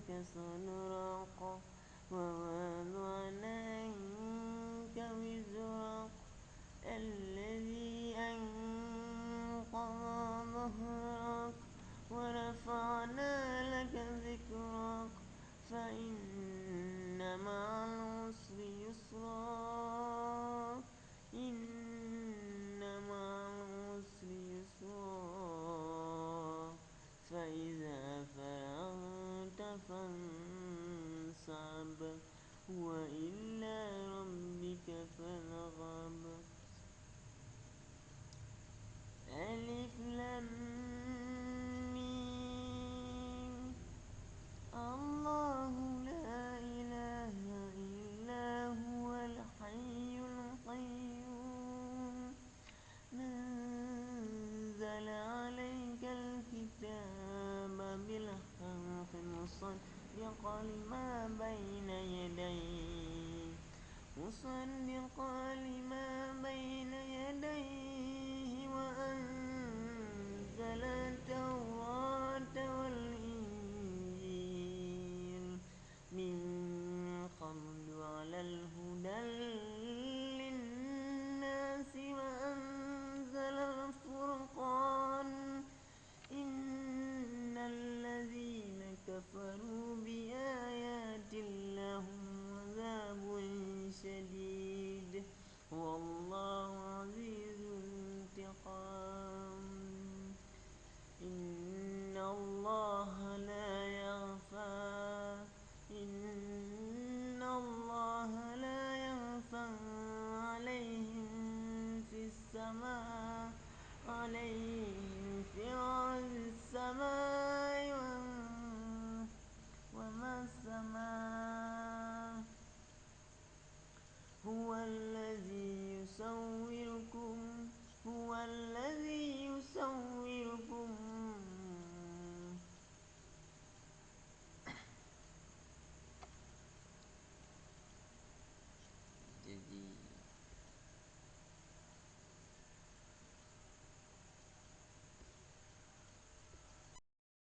لك صدرك ووضعنا عنك وزرك الذي أنقض ظهرك ورفعنا لك ذكرك فإن مع العسر يسرا إن مع العسر يسرا فإذا فرغت فانصب وإلى ربك فارغب. ألف لام ميم الله لا إله إلا هو الحي القيوم نزل عليك الكتاب بالحق مصدقا لما بين يديه وأنزل التوراة والإنجيل من قبل على الهدى للناس وأنزل الفرقان إن الذين كفروا بآيات لهم عذاب شديد والله عزيز انتقام. إن الله لا يخفى عليه